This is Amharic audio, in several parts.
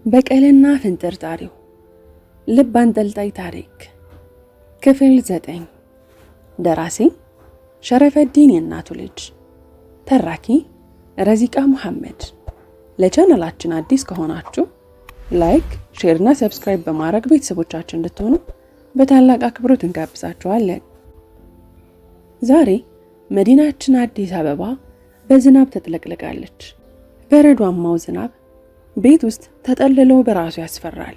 በቀልና ፍንጥርጣሪው ልብ አንጠልጣይ ታሪክ ክፍል 9። ደራሲ ሸረፈዲን የእናቱ ልጅ፣ ተራኪ ረዚቃ መሐመድ። ለቻናላችን አዲስ ከሆናችሁ ላይክ፣ ሼር እና ሰብስክራይብ በማድረግ ቤተሰቦቻችን እንድትሆኑ በታላቅ አክብሮት እንጋብዛችኋለን። ዛሬ መዲናችን አዲስ አበባ በዝናብ ተጥለቅልቃለች። በረዷማው ዝናብ ቤት ውስጥ ተጠልሎ በራሱ ያስፈራል።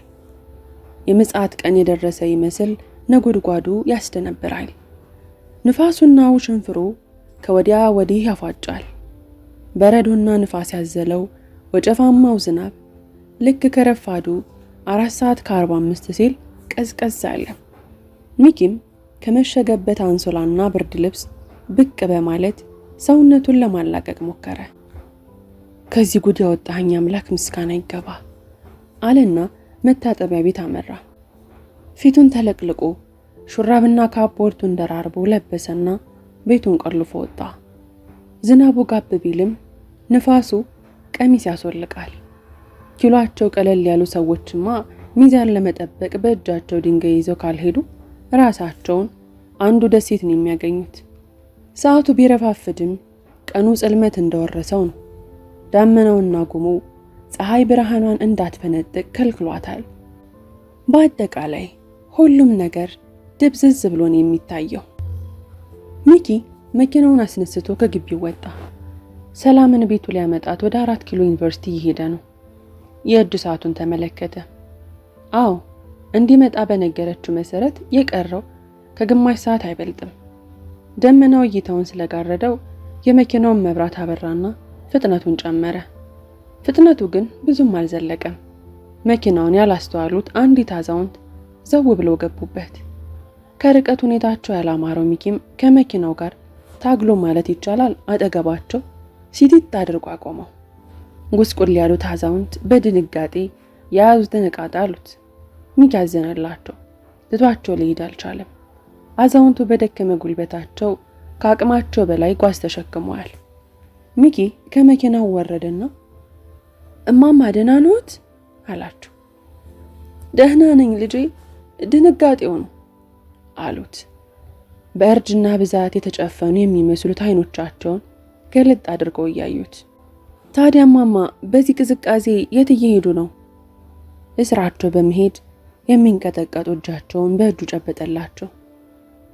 የምጽአት ቀን የደረሰ ይመስል ነጎድጓዱ ያስደነብራል። ንፋሱና ውሽንፍሩ ከወዲያ ወዲህ ያፏጫል። በረዶና ንፋስ ያዘለው ወጨፋማው ዝናብ ልክ ከረፋዱ 4:45 ሲል ቀዝቀዝ አለ። ሚኪም ከመሸገበት አንሶላና ብርድ ልብስ ብቅ በማለት ሰውነቱን ለማላቀቅ ሞከረ። ከዚህ ጉድ ያወጣኝ አምላክ ምስጋና ይገባ አለና መታጠቢያ ቤት አመራ። ፊቱን ተለቅልቆ ሹራብና ካፖርቱን ደራርቦ ለበሰና ቤቱን ቆልፎ ወጣ። ዝናቡ ጋብ ቢልም ንፋሱ ቀሚስ ያስወልቃል። ኪሏቸው ቀለል ያሉ ሰዎችማ ሚዛን ለመጠበቅ በእጃቸው ድንጋይ ይዘው ካልሄዱ ራሳቸውን አንዱ ደሴት ነው የሚያገኙት። ሰዓቱ ቢረፋፍድም ቀኑ ጽልመት እንደወረሰው ነው። ዳመናውና ጉሙ ፀሐይ ብርሃኗን እንዳትፈነጥቅ ከልክሏታል። በአጠቃላይ ሁሉም ነገር ድብዝዝ ብሎን የሚታየው። ሚኪ መኪናውን አስነስቶ ከግቢው ወጣ። ሰላምን ቤቱ ሊያመጣት ወደ 4 ኪሎ ዩኒቨርሲቲ እየሄደ ነው። የእጅ ሰዓቱን ተመለከተ። አዎ እንዲመጣ በነገረችው መሰረት የቀረው ከግማሽ ሰዓት አይበልጥም። ደመናው እይታውን ስለጋረደው የመኪናውን መብራት አበራና ፍጥነቱን ጨመረ። ፍጥነቱ ግን ብዙም አልዘለቀም። መኪናውን ያላስተዋሉት አንዲት አዛውንት ዘው ብለው ገቡበት። ከርቀት ሁኔታቸው ያላማረው ሚኪም ከመኪናው ጋር ታግሎ ማለት ይቻላል አጠገባቸው ሲቲት አድርጎ አቆመው። ጉስቁል ያሉት አዛውንት በድንጋጤ የያዙትን ዕቃ ጣሉት። ሚኪ አዘነላቸው። ትቷቸው ሊሄድ አልቻለም። አዛውንቱ በደከመ ጉልበታቸው ከአቅማቸው በላይ ጓዝ ተሸክመዋል። ሚኪ ከመኪናው ወረደና እማማ ደህና ነዎት አላቸው። ደህና ነኝ ልጄ፣ ድንጋጤው ነው አሉት። በእርጅና ብዛት የተጨፈኑ የሚመስሉት አይኖቻቸውን ገለጥ አድርገው እያዩት። ታዲያ እማማ በዚህ ቅዝቃዜ የት እየሄዱ ነው? እስራቸው በመሄድ የሚንቀጠቀጡ እጃቸውን በእጁ ጨበጠላቸው።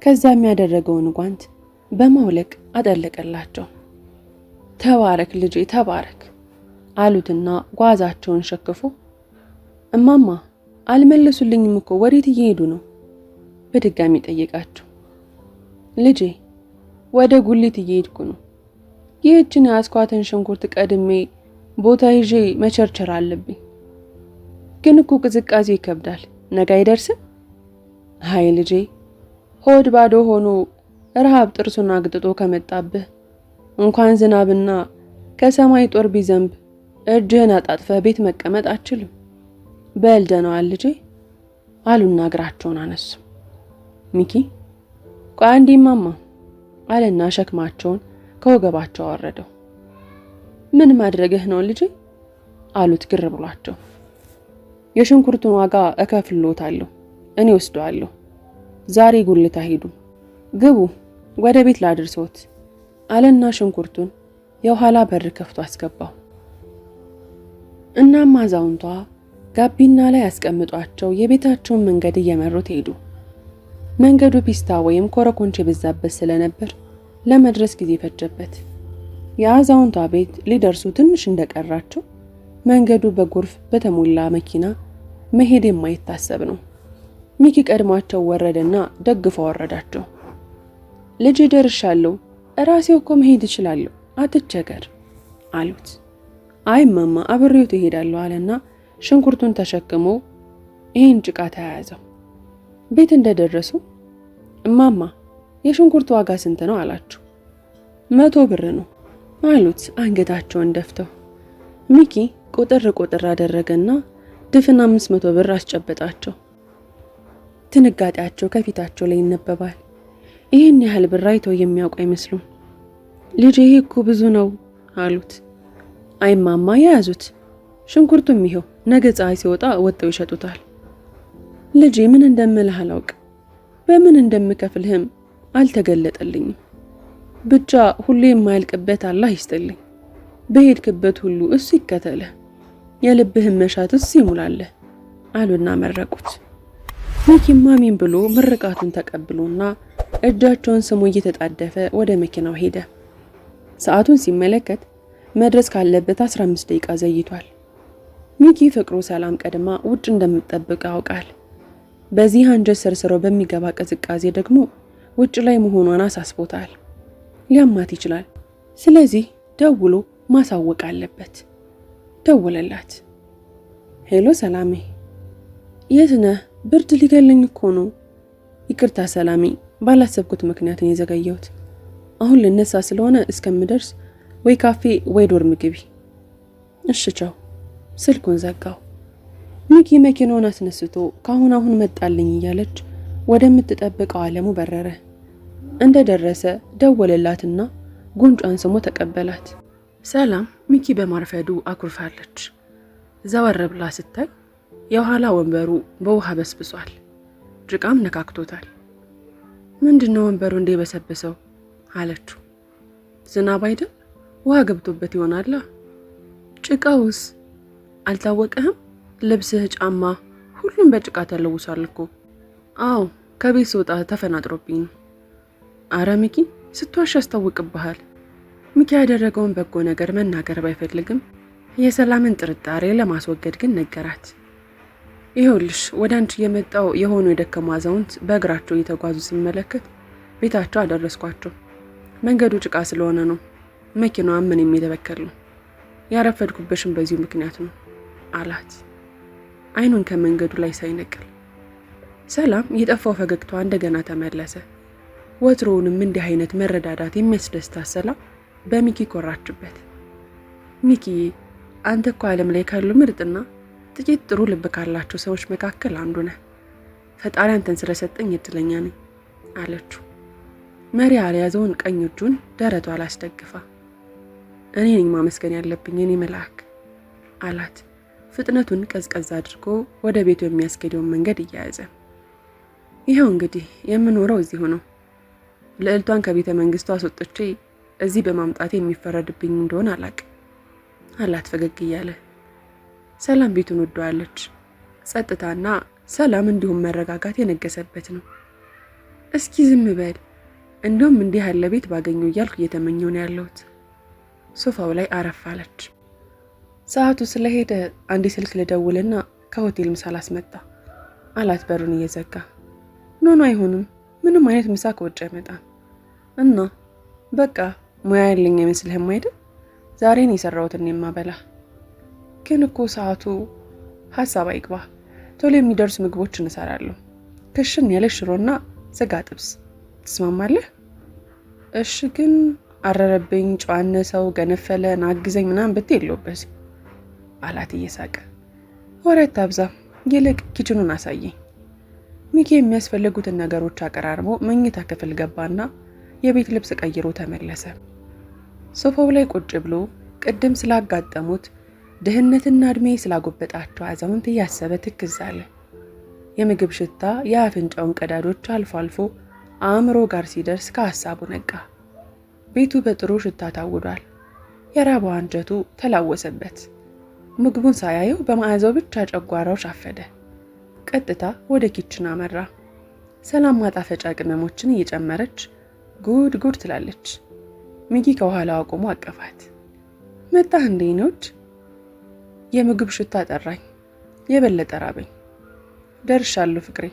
ከዛ የሚያደረገውን ጓንት በማውለቅ አጠለቀላቸው። ተባረክ ልጄ ተባረክ አሉትና ጓዛቸውን ሸክፎ እማማ አልመለሱልኝም እኮ ወዴት እየሄዱ ነው? በድጋሚ ጠየቃቸው። ልጄ ወደ ጉሊት እየሄድኩ ነው። ይህችን የአስኳትን ሽንኩርት ቀድሜ ቦታ ይዤ መቸርቸር አለብኝ። ግን እኮ ቅዝቃዜ ይከብዳል፣ ነገ አይደርስም? አይ ልጄ ሆድ ባዶ ሆኖ ረሃብ ጥርሱን አግጥጦ ከመጣብህ እንኳን ዝናብና ከሰማይ ጦር ቢዘንብ እጅህን አጣጥፈህ ቤት መቀመጥ አችልም። በልደነዋል ልጄ አሉና እግራቸውን አነሱ። ሚኪ ቆይ አንዴ እማማ አለና ሸክማቸውን ከወገባቸው አወረደው። ምን ማድረግህ ነው ልጄ አሉት ግር ብሏቸው። የሽንኩርቱን ዋጋ እከፍልዎታለሁ፣ እኔ ወስደዋለሁ። ዛሬ ጉልታ ሄዱ፣ ግቡ፣ ወደ ቤት ላድርሶት አለና ሽንኩርቱን የኋላ በር ከፍቶ አስገባው። እናም አዛውንቷ ጋቢና ላይ ያስቀምጧቸው የቤታቸውን መንገድ እየመሩት ሄዱ። መንገዱ ፒስታ ወይም ኮረኮንች የበዛበት ስለነበር ለመድረስ ጊዜ ፈጀበት። የአዛውንቷ ቤት ሊደርሱ ትንሽ እንደቀራቸው መንገዱ በጎርፍ በተሞላ መኪና መሄድ የማይታሰብ ነው። ሚኪ ቀድሟቸው ወረደና ደግፎ ወረዳቸው። ልጅ ደርሻለሁ፣ ራሴው እኮ መሄድ እችላለሁ፣ አትቸገር አሉት። አይ ማማ አብሬው እሄዳለሁ አለና ሽንኩርቱን ተሸክሞ ይሄን ጭቃ ተያያዘው። ቤት እንደደረሱ እማማ የሽንኩርቱ ዋጋ ስንት ነው አላቸው። 100 ብር ነው አሉት አንገታቸውን ደፍተው። ሚኪ ቁጥር አደረገና ድፍን 500 ብር አስጨበጣቸው። ድንጋጤያቸው ከፊታቸው ላይ ይነበባል። ይህን ያህል ብር አይተው የሚያውቁ አይመስሉም። ልጄ ይሄ እኮ ብዙ ነው አሉት። አይማማ ያዙት፣ ሽንኩርቱም ይሄው ነገ ፀሐይ ሲወጣ ወጥተው ይሸጡታል። ልጄ ምን እንደምልህ አላውቅ፣ በምን እንደምከፍልህም አልተገለጠልኝም። ብቻ ሁሌ የማያልቅበት አላህ ይስጥልኝ። በሄድክበት ሁሉ እሱ ይከተልህ፣ የልብህን መሻት እሱ ይሙላለህ አሉና መረቁት። ሚኪም አሜን ብሎ ምርቃቱን ተቀብሎና እጃቸውን ስሞ እየተጣደፈ ወደ መኪናው ሄደ። ሰዓቱን ሲመለከት መድረስ ካለበት 15 ደቂቃ ዘይቷል። ሚኪ ፍቅሩ ሰላም ቀድማ ውጭ እንደምትጠብቅ ያውቃል። በዚህ አንጀት ሰርስሮ በሚገባ ቅዝቃዜ ደግሞ ውጭ ላይ መሆኗን አሳስቦታል። ሊያማት ይችላል። ስለዚህ ደውሎ ማሳወቅ አለበት። ደወለላት። ሄሎ ሰላሜ፣ የት ነህ? ብርድ ሊገለኝ እኮ ነው። ይቅርታ ሰላሜ፣ ባላሰብኩት ምክንያት ነው የዘገየሁት። አሁን ልነሳ ስለሆነ እስከምደርስ ወይ ካፌ ወይ ዶርም ግቢ። እሺ ቻው። ስልኩን ዘጋው። ሚኪ መኪናውን አስነስቶ አሁን መጣልኝ እያለች ወደምትጠብቀው ዓለሙ በረረ። እንደደረሰ ደወለላትና ጉንጯን ስሞ ተቀበላት። ሰላም ሚኪ በማርፈዱ አኩርፋለች። ዘወር ብላ ስታይ የኋላ ወንበሩ በውሃ በስብሷል። ጭቃም ነካክቶታል። ምንድነው ወንበሩ እንደ በሰበሰው አለችው። ዝናብ አይደል? ውሃ ገብቶበት ይሆናል። ጭቃውስ አልታወቀህም? ልብስህ፣ ጫማ ሁሉም በጭቃ ተለውሷል እኮ። አዎ ከቤት ስወጣ ተፈናጥሮብኝ ነው። አረ ሚኪ ስትዋሽ ያስታውቅብሃል። ሚኪ ያደረገውን በጎ ነገር መናገር ባይፈልግም የሰላምን ጥርጣሬ ለማስወገድ ግን ነገራት። ይኸውልሽ ወደ አንቺ የመጣው የሆኑ የደከሙ አዛውንት በእግራቸው እየተጓዙ ሲመለከት ቤታቸው አደረስኳቸው። መንገዱ ጭቃ ስለሆነ ነው። መኪናዋ ምንም የተበከለ ነው። ያረፈድኩበሽም በዚሁ ምክንያት ነው አላት፣ አይኑን ከመንገዱ ላይ ሳይነቅል። ሰላም የጠፋው ፈገግታዋ እንደገና ተመለሰ። ወትሮውንም እንዲህ አይነት መረዳዳት የሚያስደስታት ሰላም በሚኪ ኮራችበት። ሚኪዬ አንተ እኮ ዓለም ላይ ካሉ ምርጥና ጥቂት ጥሩ ልብ ካላቸው ሰዎች መካከል አንዱ ነህ። ፈጣሪ አንተን ስለሰጠኝ እድለኛ ነኝ አለችው። መሪ ያልያዘውን ቀኝ እጁን ደረቷ አላስደግፋ። እኔ ነኝ ማመስገን ያለብኝ የኔ መልአክ አላት። ፍጥነቱን ቀዝቀዝ አድርጎ ወደ ቤቱ የሚያስኬደውን መንገድ እያያዘ ይኸው እንግዲህ የምኖረው እዚሁ ነው። ልዕልቷን ከቤተ መንግስቱ አስወጥቼ እዚህ በማምጣት የሚፈረድብኝ እንደሆነ አላቅም አላት ፈገግ እያለ። ሰላም ቤቱን ወደዋለች። ጸጥታና ሰላም እንዲሁም መረጋጋት የነገሰበት ነው። እስኪ ዝም በል እንደውም እንዲህ ያለ ቤት ባገኘው እያልኩ እየተመኘው ነው ያለሁት። ሶፋው ላይ አረፍ አለች። ሰዓቱ ስለሄደ አንድ ስልክ ልደውልና ከሆቴል ምሳ ላስመጣ አላት በሩን እየዘጋ። ኖ አይሆንም፣ ምንም አይነት ምሳ ከውጭ አይመጣም። እና በቃ ሙያ ያለኝ አይመስልህም አይደል? ዛሬን የሰራሁትን የማበላ። ግን እኮ ሰዓቱ ሀሳብ አይግባ፣ ቶሎ የሚደርሱ ምግቦችን እንሰራለሁ። ክሽን ያለ ሽሮና ስጋ ጥብስ ትስማማለህ? እሺ ግን አረረብኝ፣ ጨዋነሰው፣ ገነፈለ፣ ናግዘኝ ምናምን ብትይ የለውበት አላት እየሳቀ። ወሬ አታብዛ፣ ይልቅ ኪችኑን አሳየኝ። ሚኪ የሚያስፈልጉትን ነገሮች አቀራርቦ መኝታ ክፍል ገባና የቤት ልብስ ቀይሮ ተመለሰ። ሶፋው ላይ ቁጭ ብሎ ቅድም ስላጋጠሙት ድህነትና እድሜ ስላጎበጣቸው አዛውንት እያሰበ ትክዝ አለ። የምግብ ሽታ የአፍንጫውን ቀዳዶች አልፎ አልፎ አእምሮ ጋር ሲደርስ ከሀሳቡ ነቃ። ቤቱ በጥሩ ሽታ ታውዷል። የራበው አንጀቱ ተላወሰበት። ምግቡን ሳያየው በመዓዛው ብቻ ጨጓራው ሻፈደ። ቀጥታ ወደ ኪችን አመራ። ሰላም ማጣፈጫ ቅመሞችን እየጨመረች ጉድ ጉድ ትላለች። ሚኪ ከኋላው አቆሞ አቀፋት። መጣህ እንዴ ነውች? የምግብ ሽታ ጠራኝ፣ የበለጠ ራበኝ። ደርሻለሁ ፍቅሬ።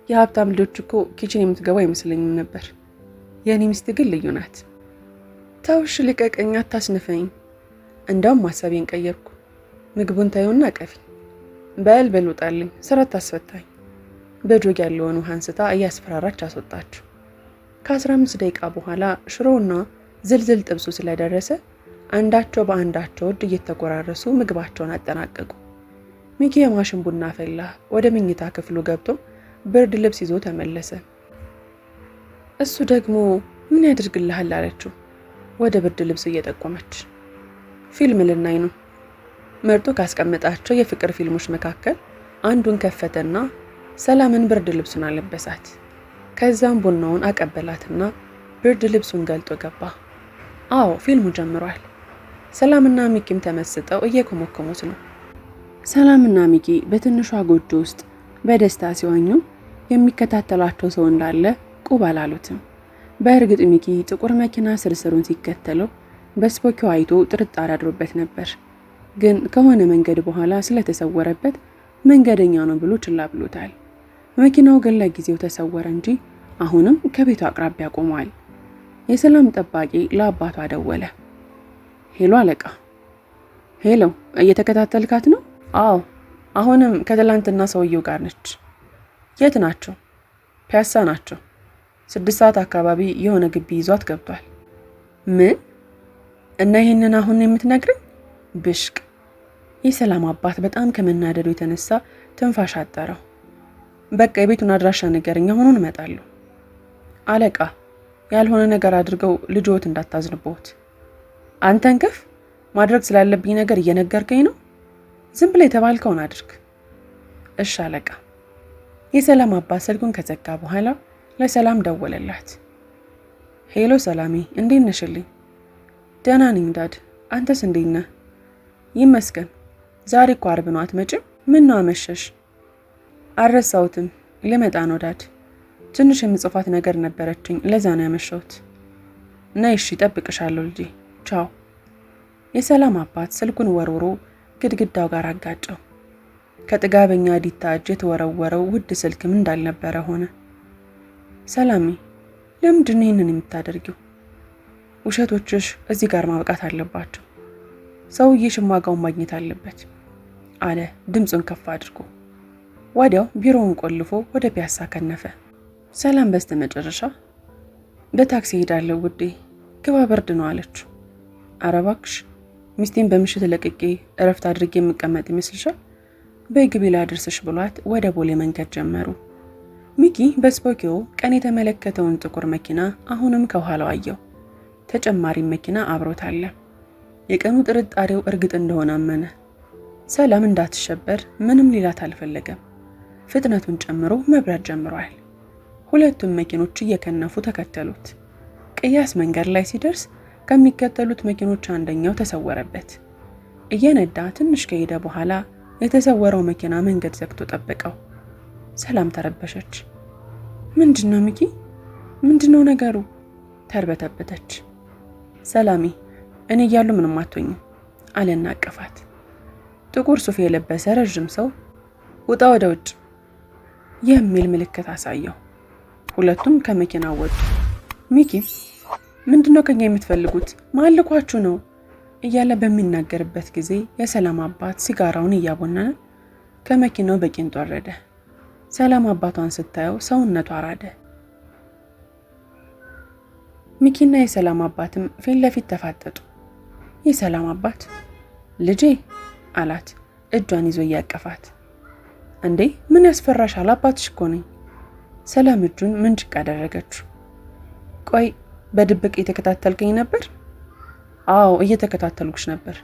የሀብታም ልጆች እኮ ኪችን የምትገባ አይመስለኝም ነበር። የኔ ሚስት ግን ልዩ ናት። ተውሽ ልቀቀኝ፣ አታስንፈኝ። እንዳውም ማሰቤን ቀየርኩ። ምግቡን ታዩና ቀፊ። በል ውጣልኝ፣ ስራ ታስፈታኝ። በጆግ ያለውን ውሃ አንስታ እያስፈራራች አስወጣችሁ። ከ15 ደቂቃ በኋላ ሽሮና ዝልዝል ጥብሱ ስለደረሰ አንዳቸው በአንዳቸው እጅ እየተጎራረሱ ምግባቸውን አጠናቀቁ። ሚኪ የማሽን ቡና ፈላ። ወደ መኝታ ክፍሉ ገብቶ ብርድ ልብስ ይዞ ተመለሰ። እሱ ደግሞ ምን ያድርግልሃል አለችው ወደ ብርድ ልብስ እየጠቆመች። ፊልም ልናይ ነው። መርጦ ካስቀመጣቸው የፍቅር ፊልሞች መካከል አንዱን ከፈተና ሰላምን ብርድ ልብሱን አለበሳት። ከዛም ቡናውን አቀበላትና ብርድ ልብሱን ገልጦ ገባ። አዎ ፊልሙ ጀምሯል። ሰላምና ሚኪም ተመስጠው እየኮመኮሙት ነው። ሰላምና ሚኪ በትንሿ ጎጆ ውስጥ በደስታ ሲዋኙ የሚከታተላቸው ሰው እንዳለ ቁብ አላሉትም። በእርግጥ ሚኪ ጥቁር መኪና ስርስሩን ሲከተለው በስፖኪው አይቶ ጥርጣሬ አድሮበት ነበር። ግን ከሆነ መንገድ በኋላ ስለተሰወረበት መንገደኛ ነው ብሎ ችላ ብሎታል። መኪናው ግን ለጊዜው ተሰወረ እንጂ አሁንም ከቤቱ አቅራቢያ ቆሟል። የሰላም ጠባቂ ለአባቷ ደወለ። ሄሎ አለቃ። ሄሎ፣ እየተከታተልካት ነው? አዎ፣ አሁንም ከትላንትና ሰውየው ጋር ነች። የት ናቸው? ፒያሳ ናቸው። 6 ሰዓት አካባቢ የሆነ ግቢ ይዟት ገብቷል። ምን? እና ይሄንን አሁን የምትነግረኝ? ብሽቅ። የሰላም አባት በጣም ከመናደዱ የተነሳ ትንፋሽ አጠረው። በቃ የቤቱን አድራሻ ንገረኝ፣ አሁኑን እመጣለሁ። አለቃ፣ ያልሆነ ነገር አድርገው ልጆት እንዳታዝንቦት። አንተን ከፍ ማድረግ ስላለብኝ ነገር እየነገርከኝ ነው? ዝም ብለህ የተባልከውን አድርግ። እሺ አለቃ። የሰላም አባት ስልኩን ከዘጋ በኋላ ለሰላም ደወለላት። ሄሎ ሰላሜ፣ እንዴት ነሽልኝ? ደህና ነኝ ዳድ፣ አንተስ እንዴት ነህ? ይመስገን። ዛሬ እኮ ዓርብ ነው፣ አትመጭም? ምን ነው አመሸሽ? አልረሳሁትም፣ ልመጣ ነው ዳድ። ትንሽ የምጽፋት ነገር ነበረችኝ፣ ለዛ ነው ያመሸሁት። ነይ እሺ፣ እጠብቅሻለሁ ልጄ፣ ቻው። የሰላም አባት ስልኩን ወርውሮ ግድግዳው ጋር አጋጨው። ከጥጋበኛ ዲታ እጅ የተወረወረው ውድ ስልክም እንዳልነበረ ሆነ። ሰላሜ፣ ለምንድን ነው ይህንን የምታደርጊው? ውሸቶችሽ እዚህ ጋር ማብቃት አለባቸው። ሰውዬሽም ዋጋውን ማግኘት አለበት አለ ድምፁን ከፍ አድርጎ። ወዲያው ቢሮውን ቆልፎ ወደ ፒያሳ ከነፈ። ሰላም በስተመጨረሻ በታክሲ ሄዳለሁ ውዴ፣ ግባ ብርድ ነው አለችው። ኧረ እባክሽ ሚስቴን በምሽት ለቅቄ እረፍት አድርጌ የምቀመጥ ይመስልሻል? በግቢ ላድርስሽ ብሏት ወደ ቦሌ መንገድ ጀመሩ። ሚኪ በስፖኪዮ ቀን የተመለከተውን ጥቁር መኪና አሁንም ከኋላው አየው። ተጨማሪም መኪና አብሮት አለ። የቀኑ ጥርጣሬው እርግጥ እንደሆነ አመነ። ሰላም እንዳትሸበር ምንም ሊላት አልፈለገም። ፍጥነቱን ጨምሮ መብረር ጀምሯል። ሁለቱም መኪኖች እየከነፉ ተከተሉት። ቅያስ መንገድ ላይ ሲደርስ ከሚከተሉት መኪኖች አንደኛው ተሰወረበት። እየነዳ ትንሽ ከሄደ በኋላ የተሰወረው መኪና መንገድ ዘግቶ ጠበቀው። ሰላም ተረበሸች። ምንድነው ሚኪ? ምንድነው ነገሩ? ተርበተበተች። ሰላሜ፣ እኔ እያሉ ምንም አትሆኝም አለና አቀፋት። ጥቁር ሱፍ የለበሰ ረዥም ሰው ውጣ ወደ ውጭ የሚል ምልክት አሳየው። ሁለቱም ከመኪናው ወጡ። ሚኪ፣ ምንድነው ከኛ የምትፈልጉት? ማልኳችሁ ነው እያለ በሚናገርበት ጊዜ የሰላም አባት ሲጋራውን እያቦነነ ከመኪናው በቂንጦ ወረደ። ሰላም አባቷን ስታየው ሰውነቷ አራደ። ሚኪና የሰላም አባትም ፊት ለፊት ተፋጠጡ። የሰላም አባት ልጄ አላት እጇን ይዞ እያቀፋት። እንዴ ምን ያስፈራሻል? አባትሽ እኮ ነኝ። ሰላም እጁን ምንጭቅ አደረገችው። ቆይ በድብቅ እየተከታተልከኝ ነበር? አዎ እየተከታተልኩሽ ነበር፣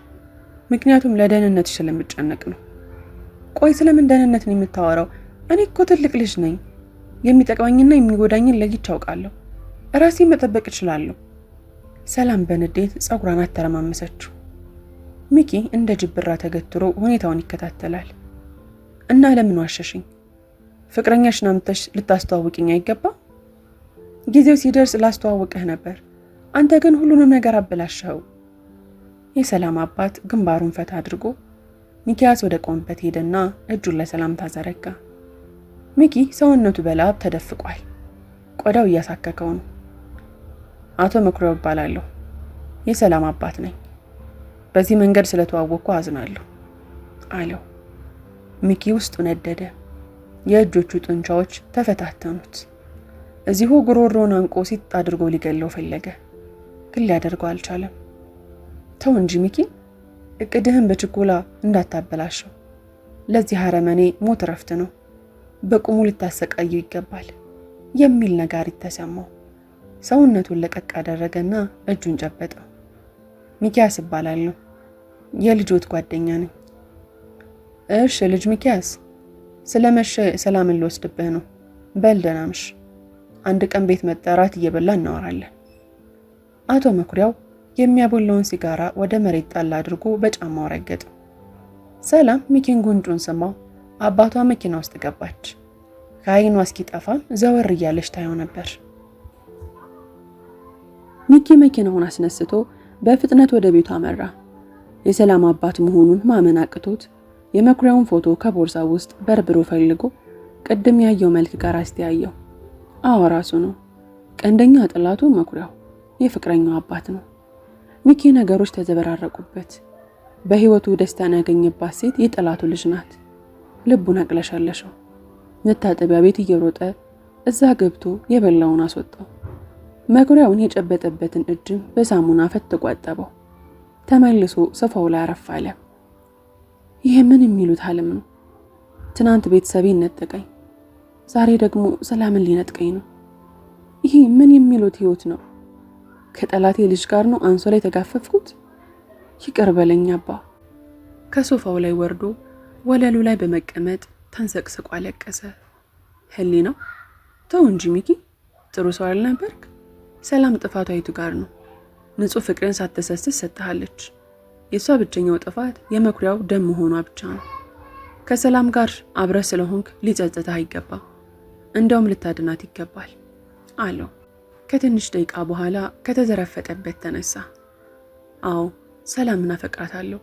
ምክንያቱም ለደህንነትሽ ስለምጨነቅ ነው። ቆይ ስለምን ደህንነት ነው የምታወራው? እኔ እኮ ትልቅ ልጅ ነኝ። የሚጠቅመኝና የሚጎዳኝን ለይቼ አውቃለሁ። ራሴን መጠበቅ እችላለሁ። ሰላም በንዴት ፀጉሯን አተረማመሰችው። ሚኪ እንደ ጅብራ ተገትሮ ሁኔታውን ይከታተላል። እና ለምን ዋሸሽኝ? ፍቅረኛሽን አምጥተሽ ልታስተዋውቂኝ አይገባ? ጊዜው ሲደርስ ላስተዋውቅህ ነበር። አንተ ግን ሁሉንም ነገር አበላሸኸው። የሰላም አባት ግንባሩን ፈታ አድርጎ ሚኪያስ ወደ ቆምበት ሄደና እጁን ለሰላም ታዘረጋ። ሚኪ ሰውነቱ በላብ ተደፍቋል። ቆዳው እያሳከከው ነው። አቶ መኩሪያው እባላለሁ፣ የሰላም አባት ነኝ። በዚህ መንገድ ስለተዋወቅኩ አዝናለሁ አለው። ሚኪ ውስጡ ነደደ። የእጆቹ ጡንቻዎች ተፈታተኑት። እዚሁ ጉሮሮን አንቆ ሲጥ አድርጎ ሊገለው ፈለገ፣ ግን ሊያደርገው አልቻለም። ተው እንጂ ሚኪ፣ እቅድህን በችኮላ እንዳታበላሸው። ለዚህ አረመኔ ሞት እረፍት ነው፣ በቁሙ ልታሰቃየው ይገባል የሚል ነጋሪት ተሰማው። ሰውነቱን ለቀቅ አደረገና እጁን ጨበጠው። ሚኪያስ እባላለሁ፣ የልጆት ጓደኛ ነኝ እሺ ልጅ ሚኪያስ፣ ስለመሸ ሰላምን ልወስድብህ ነው። በል ደህና ምሽ። አንድ ቀን ቤት መጠራት እየበላ እናወራለን። አቶ መኩሪያው የሚያቦላውን ሲጋራ ወደ መሬት ጣል አድርጎ በጫማው ረገጠ። ሰላም ሚኪን ጉንጩን ስማው አባቷ መኪና ውስጥ ገባች። ከዓይኗ እስኪጠፋም ዘወር እያለች ታየው ነበር። ሚኪ መኪናውን አስነስቶ በፍጥነት ወደ ቤቱ አመራ። የሰላም አባት መሆኑን ማመን አቅቶት የመኩሪያውን ፎቶ ከቦርሳ ውስጥ በርብሮ ፈልጎ ቅድም ያየው መልክ ጋር አስተያየው። አዎ ራሱ ነው። ቀንደኛ ጥላቱ መኩሪያው የፍቅረኛው አባት ነው። ሚኪ ነገሮች ተዘበራረቁበት። በህይወቱ ደስታን ያገኘባት ሴት የጥላቱ ልጅ ናት። ልቡን አቅለሻለሸው። መታጠቢያ ቤት እየሮጠ እዛ ገብቶ የበላውን አስወጣው። መኩሪያውን የጨበጠበትን እጅም በሳሙና ፈትቋጠበው። ተመልሶ ሶፋው ላይ አረፍ አለ። ይሄ ምን የሚሉት ዓለም ነው? ትናንት ቤተሰቤን ነጠቀኝ፣ ዛሬ ደግሞ ሰላምን ሊነጥቀኝ ነው። ይሄ ምን የሚሉት ህይወት ነው? ከጠላቴ ልጅ ጋር ነው አንሶ ላይ ተጋፈፍኩት። ይቅር በለኝ አባ። ከሶፋው ላይ ወርዶ ወለሉ ላይ በመቀመጥ ተንሰቅስቆ አለቀሰ። ህሊናው ተው እንጂ ሚኪ፣ ጥሩ ሰው አልነበርክ? ሰላም ጥፋቷ የቱ ጋር ነው? ንጹህ ፍቅርን ሳትሰስት ሰጥሃለች። የሷ ብቸኛው ጥፋት የመኩሪያው ደም መሆኗ ብቻ ነው። ከሰላም ጋር አብረ ስለሆንክ ሊጸጸትህ አይገባም። እንደውም ልታድናት ይገባል አለው። ከትንሽ ደቂቃ በኋላ ከተዘረፈጠበት ተነሳ። አዎ ሰላምን አፈቅራታለሁ፣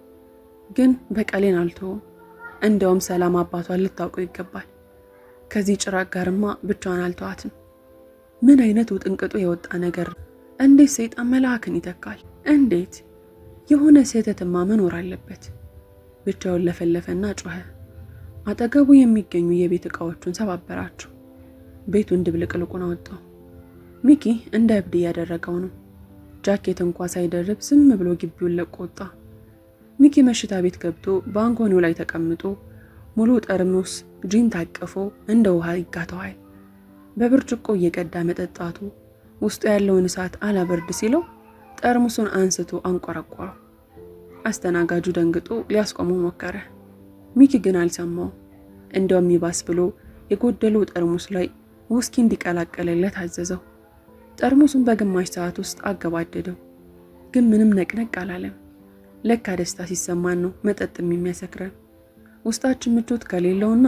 ግን በቀሌን አልተውም። እንደውም ሰላም አባቷን ልታውቀው ይገባል። ከዚህ ጭራቅ ጋርማ ብቻዋን አልተዋትም። ምን አይነት ውጥንቅጡ የወጣ ነገር! እንዴት ሰይጣን መልአክን ይተካል? እንዴት! የሆነ ስህተትማ መኖር አለበት። ብቻውን ለፈለፈና ጮኸ። አጠገቡ የሚገኙ የቤት ዕቃዎቹን ሰባበራቸው። ቤቱን ድብልቅልቁን አወጣው። ሚኪ እንደ እብድ እያደረገው ነው። ጃኬት እንኳ ሳይደርብ ዝም ብሎ ግቢውን ለቆ ወጣ። ሚኪ መሽታ ቤት ገብቶ ባንኮኒው ላይ ተቀምጦ ሙሉ ጠርሙስ ጂን ታቅፎ እንደ ውሃ ይጋተዋል። በብርጭቆ እየቀዳ መጠጣቱ ውስጡ ያለውን እሳት አላበርድ ሲለው ጠርሙሱን አንስቶ አንቆረቆረው። አስተናጋጁ ደንግጦ ሊያስቆመው ሞከረ። ሚኪ ግን አልሰማው። እንደውም ይባስ ብሎ የጎደለው ጠርሙስ ላይ ውስኪ እንዲቀላቀልለት አዘዘው። ጠርሙሱን በግማሽ ሰዓት ውስጥ አገባደደው። ግን ምንም ነቅነቅ አላለም። ለካ ደስታ ሲሰማን ነው መጠጥም የሚያሰክረን። ውስጣችን ምቾት ከሌለውና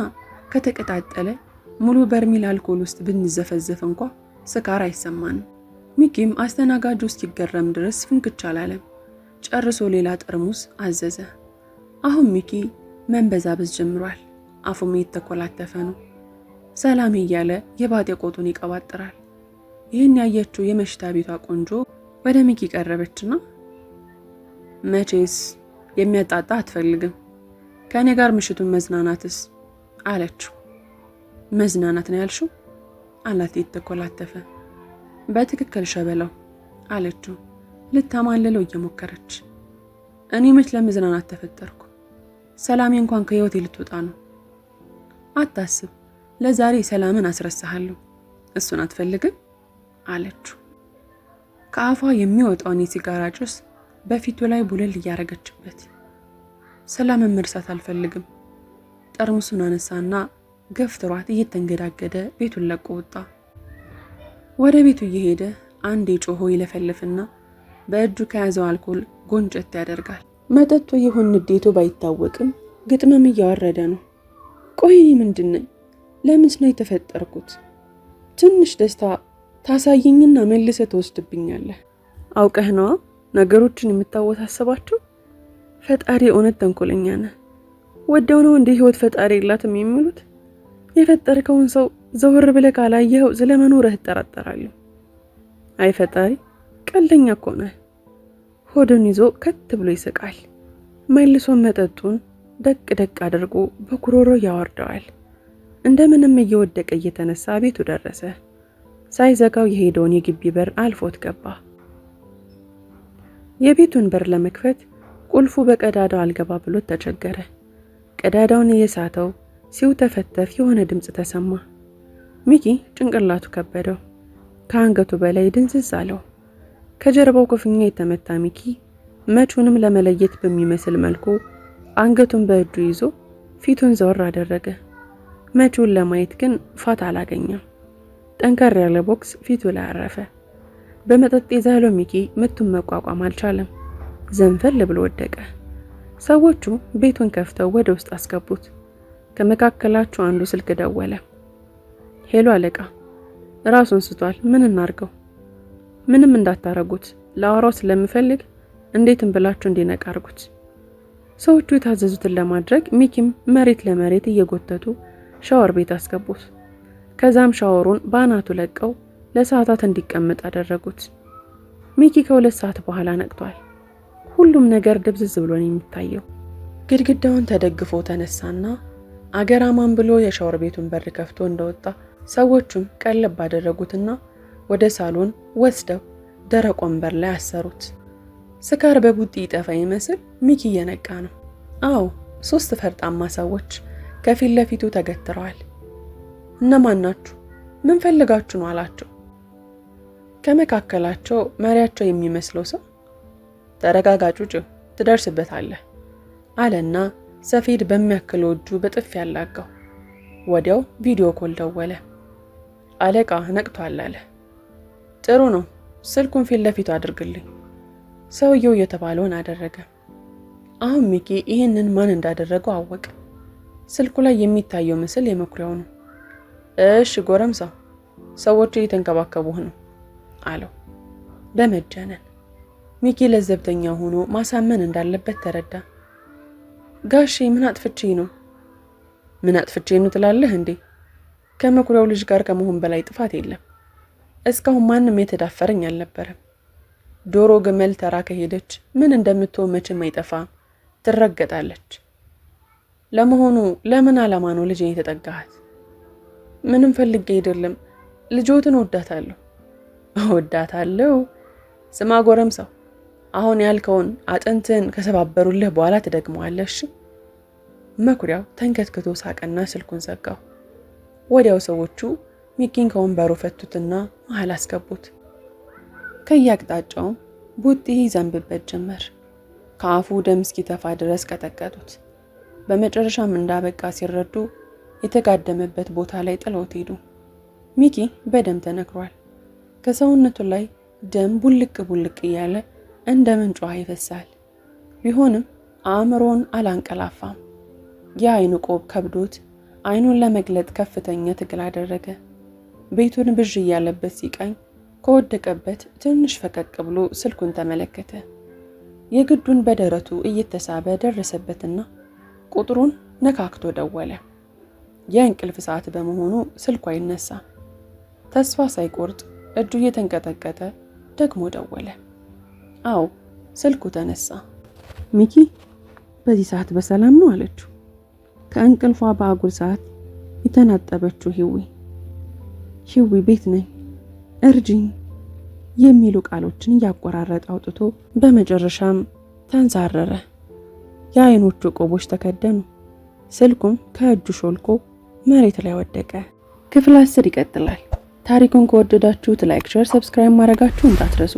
ከተቀጣጠለ ሙሉ በርሚል አልኮል ውስጥ ብንዘፈዘፍ እንኳ ስካር አይሰማንም። ሚኪም አስተናጋጁ እስኪገረም ድረስ ፍንክች አላለም። ጨርሶ ሌላ ጠርሙስ አዘዘ። አሁን ሚኪ መንበዛበዝ ጀምሯል። አፉም እየተኮላተፈ ነው። ሰላም እያለ የባጤ ቆጡን ይቀባጥራል። ይህን ያየችው የመሽታ ቤቷ ቆንጆ ወደ ሚኪ ቀረበችና መቼስ የሚያጣጣ አትፈልግም፣ ከእኔ ጋር ምሽቱን መዝናናትስ አለችው። መዝናናት ነው ያልሽው አላት እየተኮላተፈ። በትክክል ሸበለው አለችው ልታማልለው እየሞከረች። እኔ መች ለመዝናናት ተፈጠርኩ? ሰላሜ እንኳን ከህይወቴ ልትወጣ ነው። አታስብ፣ ለዛሬ ሰላምን አስረሳሃለሁ። እሱን አትፈልግም አለችው። ከአፏ የሚወጣውን የሲጋራ ጭስ በፊቱ ላይ ቡለል እያረገችበት። ሰላምን መርሳት አልፈልግም። ጠርሙሱን አነሳና ገፍትሯት እየተንገዳገደ ቤቱን ለቆ ወጣ። ወደ ቤቱ እየሄደ አንድ የጮሆ ይለፈልፍና በእጁ ከያዘው አልኮል ጎንጨት ያደርጋል። መጠጡ ይሁን ንዴቱ ባይታወቅም ግጥምም እያወረደ ነው። ቆይ ምንድን ነኝ? ለምንስ ነው የተፈጠርኩት? ትንሽ ደስታ ታሳየኝና መልሰህ ትወስድብኛለህ። አውቀህ ነዋ ነገሮችን የምታወሳሰባቸው። ፈጣሪ እውነት ተንኮለኛ ነህ። ወደው ነው እንደ ህይወት ፈጣሪ የላትም የሚሉት። የፈጠርከውን ሰው ዘወር ብለህ ካላየኸው ስለመኖርህ እጠራጠራለሁ። አይ ፈጣሪ ቀልደኛ እኮ ነህ። ሆዱን ይዞ ከት ብሎ ይስቃል። መልሶ መጠጡን ደቅ ደቅ አድርጎ በኩሮሮ ያወርደዋል። እንደምንም እየወደቀ እየተነሳ ቤቱ ደረሰ። ሳይዘጋው የሄደውን የግቢ በር አልፎት ገባ። የቤቱን በር ለመክፈት ቁልፉ በቀዳዳው አልገባ ብሎ ተቸገረ። ቀዳዳውን እየሳተው ሲውተፈተፍ የሆነ ድምጽ ተሰማ። ሚኪ ጭንቅላቱ ከበደው። ከአንገቱ በላይ ድንዝዝ አለው። ከጀርባው ክፉኛ የተመታ ሚኪ መቹንም ለመለየት በሚመስል መልኩ አንገቱን በእጁ ይዞ ፊቱን ዘወር አደረገ። መጪውን ለማየት ግን ፋታ አላገኘም። ጠንከር ያለ ቦክስ ፊቱ ላይ አረፈ። በመጠጥ የዛለው ሚኪ ምቱን መቋቋም አልቻለም። ዘንፈል ብሎ ወደቀ። ሰዎቹ ቤቱን ከፍተው ወደ ውስጥ አስገቡት። ከመካከላቸው አንዱ ስልክ ደወለ። ሄሎ አለቃ፣ ራሱን ስቷል። ምን እናርገው? ምንም እንዳታረጉት፣ ለአወራው ስለምፈልግ እንዴትም ብላችሁ እንዲነቃ አርጉት። ሰዎቹ የታዘዙትን ለማድረግ ሚኪም መሬት ለመሬት እየጎተቱ ሻወር ቤት አስገቡት። ከዛም ሻወሩን በአናቱ ለቀው ለሰዓታት እንዲቀመጥ አደረጉት። ሚኪ ከ2 ሰዓት በኋላ ነቅቷል። ሁሉም ነገር ድብዝዝ ብሎ ነው የሚታየው። ግድግዳውን ተደግፎ ተነሳና አገራማን ብሎ የሻወር ቤቱን በር ከፍቶ እንደወጣ ሰዎቹም ቀለብ አደረጉትና ወደ ሳሎን ወስደው ደረቅ ወንበር ላይ አሰሩት። ስካር በቡጢ ይጠፋ ይመስል ሚኪ እየነቃ ነው። አዎ 3 ፈርጣማ ሰዎች ከፊት ለፊቱ ተገትረዋል። እነማን ናችሁ? ምን ፈልጋችሁ ነው አላቸው። ከመካከላቸው መሪያቸው የሚመስለው ሰው ተረጋጋጩ፣ ትደርስበታለህ አለና ሰፌድ በሚያክለው እጁ በጥፊ ያላጋው። ወዲያው ቪዲዮ ኮል ደወለ። አለቃ ነቅቷል አለ። ጥሩ ነው፣ ስልኩን ፊት ለፊቱ አድርግልኝ። ሰውየው የተባለውን አደረገ። አሁን ሚኪ ይህንን ማን እንዳደረገው አወቀ። ስልኩ ላይ የሚታየው ምስል የመኩሪያው ነው። እሺ ጎረምሳው፣ ሰዎች እየተንከባከቡህ ነው አለው በመጀነን። ሚኪ ለዘብተኛ ሆኖ ማሳመን እንዳለበት ተረዳ። ጋሼ ምን አጥፍቼ ነው? ምን አጥፍቼ ነው ትላለህ እንዴ? ከመኩሪያው ልጅ ጋር ከመሆን በላይ ጥፋት የለም። እስካሁን ማንም የተዳፈረኝ አልነበረም። ዶሮ ግመል ተራ ከሄደች ምን እንደምትሆን መቼም አይጠፋም፣ ትረገጣለች። ለመሆኑ ለምን ዓላማ ነው ልጄን የተጠጋሃት? ምንም ፈልጌ አይደለም፣ ልጆትን ወዳታለሁ። ወዳታለሁ? ስማ ጎረምሳው፣ አሁን ያልከውን አጥንትን ከሰባበሩልህ በኋላ ትደግመዋለሽ። መኩሪያው ተንከትክቶ ሳቀና ስልኩን ዘጋው። ወዲያው ሰዎቹ ሚኪን ከወንበሩ ፈቱትና መሃል አስገቡት። ከየአቅጣጫው ቡጢ ይዘንብበት ጀመር። ከአፉ ደም እስኪተፋ ድረስ ቀጠቀጡት። በመጨረሻም እንዳበቃ ሲረዱ የተጋደመበት ቦታ ላይ ጥለውት ሄዱ። ሚኪ በደም ተነክሯል። ከሰውነቱ ላይ ደም ቡልቅ ቡልቅ እያለ እንደ ምንጭ ውሃ ይፈሳል። ቢሆንም አእምሮን አላንቀላፋም። የአይኑ ቆብ ከብዶት አይኑን ለመግለጥ ከፍተኛ ትግል አደረገ። ቤቱን ብዥ እያለበት ሲቃኝ ከወደቀበት ትንሽ ፈቀቅ ብሎ ስልኩን ተመለከተ። የግዱን በደረቱ እየተሳበ ደረሰበትና ቁጥሩን ነካክቶ ደወለ። የእንቅልፍ ሰዓት በመሆኑ ስልኩ አይነሳ። ተስፋ ሳይቆርጥ እጁ እየተንቀጠቀጠ ደግሞ ደወለ። አዎ ስልኩ ተነሳ። ሚኪ በዚህ ሰዓት በሰላም ነው አለችው። ከእንቅልፏ በአጉል ሰዓት የተናጠበችው ሂዊ ቤት ነኝ እርጅኝ የሚሉ ቃሎችን እያቆራረጠ አውጥቶ በመጨረሻም ተንዛረረ። የአይኖቹ ቆቦች ተከደኑ። ስልኩም ከእጁ ሾልኮ መሬት ላይ ወደቀ። ክፍል 10 ይቀጥላል። ታሪኩን ከወደዳችሁት ላይክ፣ ሼር፣ ሰብስክራይብ ማድረጋችሁ እንዳትረሱ።